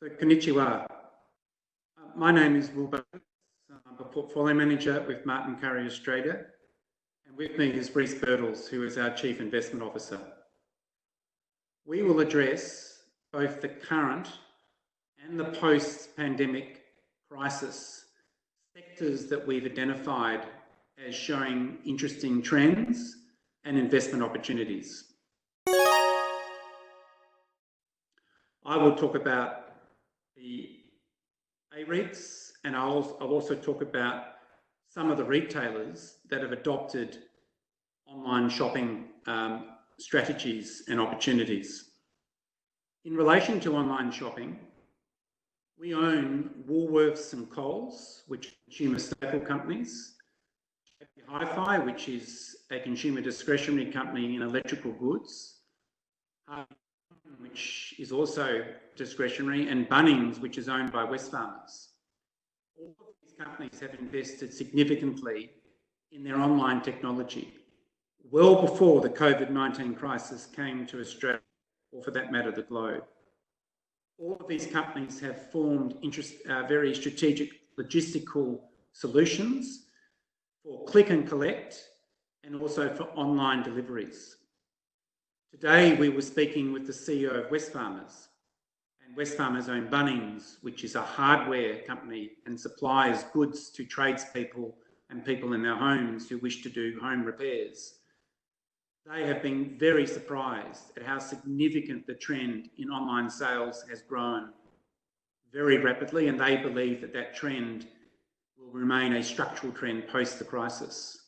So, konnichiwa. My name is Will Bates. I'm a portfolio manager with Martin Currie Australia. And with me is Reece Birtles, who is our Chief Investment Officer. We will address both the current and the post-pandemic crisis sectors that we've identified as showing interesting trends and investment opportunities. I will talk about the AREITs, and I'll also talk about some of the retailers that have adopted online shopping strategies and opportunities. In relation to online shopping, we own Woolworths and Coles, which are consumer staple companies, Hi-Fi, which is a consumer discretionary company in electrical goods, which is also discretionary, and Bunnings, which is owned by Wesfarmers. All of these companies have invested significantly in their online technology, well before the COVID-19 crisis came to Australia, or for that matter, the globe. All of these companies have formed very strategic logistical solutions for click and collect and also for online deliveries. Today, we were speaking with the CEO of Wesfarmers, and Wesfarmers own Bunnings, which is a hardware company and supplies goods to tradespeople and people in their homes who wish to do home repairs. They have been very surprised at how significant the trend in online sales has grown very rapidly, and they believe that that trend will remain a structural trend post the crisis.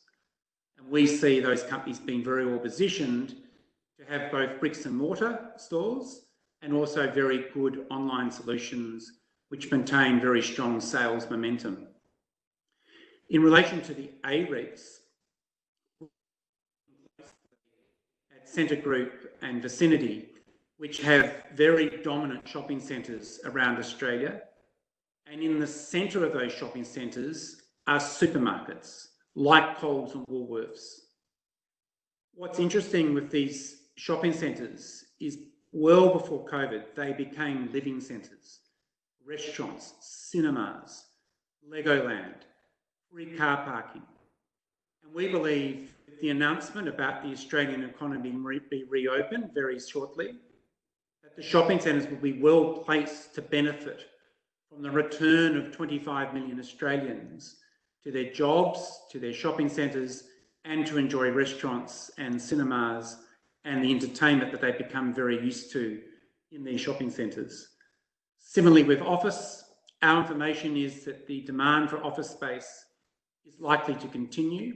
And we see those companies being very well positioned to have both bricks and mortar stores and also very good online solutions which maintain very strong sales momentum. In relation to the AREITs, at Scentre Group and Vicinity, which have very dominant shopping centres around Australia, and in the centre of those shopping centres are supermarkets like Coles and Woolworths. What's interesting with these shopping centres is well before COVID, they became living centres, restaurants, cinemas, Legoland, free car parking. And we believe with the announcement about the Australian economy be reopened very shortly, that the shopping centres will be well placed to benefit from the return of 25 million Australians to their jobs, to their shopping centres, and to enjoy restaurants and cinemas and the entertainment that they've become very used to in these shopping centres. Similarly with office, our information is that the demand for office space is likely to continue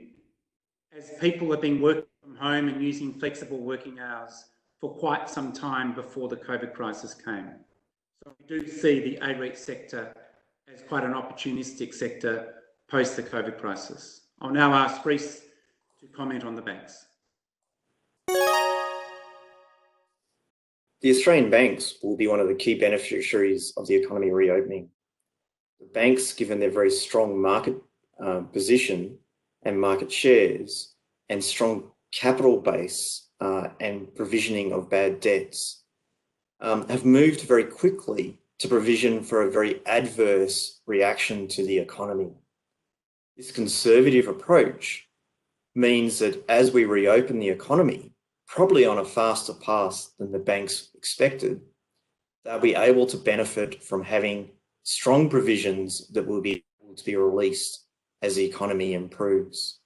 as people have been working from home and using flexible working hours for quite some time before the COVID crisis came. So we do see the AREIT sector as quite an opportunistic sector post the COVID crisis. I'll now ask Reece to comment on the banks. The Australian banks will be one of the key beneficiaries of the economy reopening. The banks, given their very strong market position and market shares and strong capital base and provisioning of bad debts, have moved very quickly to provision for a very adverse reaction to the economy. This conservative approach means that as we reopen the economy, probably on a faster path than the banks expected, they'll be able to benefit from having strong provisions that will be able to be released as the economy improves.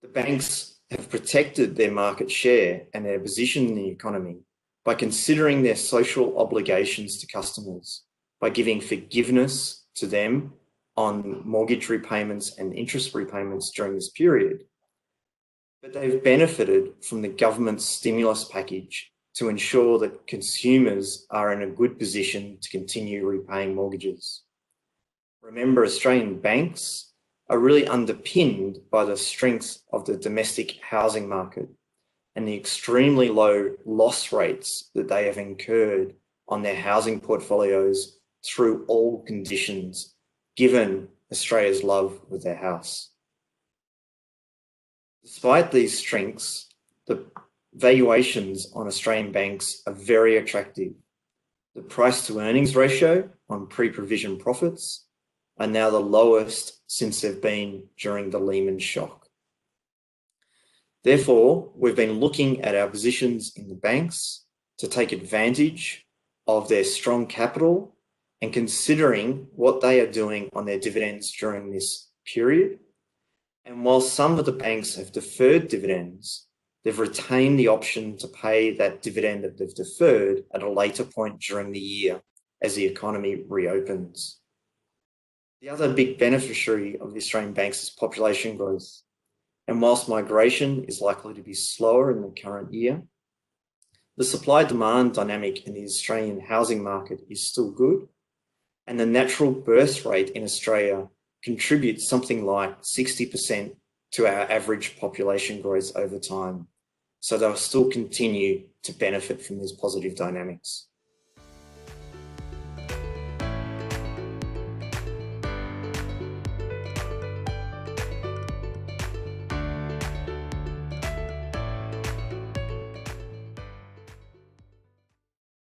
The banks have protected their market share and their position in the economy by considering their social obligations to customers, by giving forgiveness to them on mortgage repayments and interest repayments during this period. But they've benefited from the government's stimulus package to ensure that consumers are in a good position to continue repaying mortgages. Remember, Australian banks are really underpinned by the strength of the domestic housing market and the extremely low loss rates that they have incurred on their housing portfolios through all conditions, given Australia's love with their house. Despite these strengths, the valuations on Australian banks are very attractive. The price to earnings ratio on pre-provision profits are now the lowest since they've been during the Lehman shock. Therefore, we've been looking at our positions in the banks to take advantage of their strong capital and considering what they are doing on their dividends during this period. And while some of the banks have deferred dividends, they've retained the option to pay that dividend that they've deferred at a later point during the year as the economy reopens. The other big beneficiary of the Australian banks is population growth. And whilst migration is likely to be slower in the current year, the supply-demand dynamic in the Australian housing market is still good, and the natural birth rate in Australia contributes something like 60% to our average population growth over time. So they'll still continue to benefit from these positive dynamics.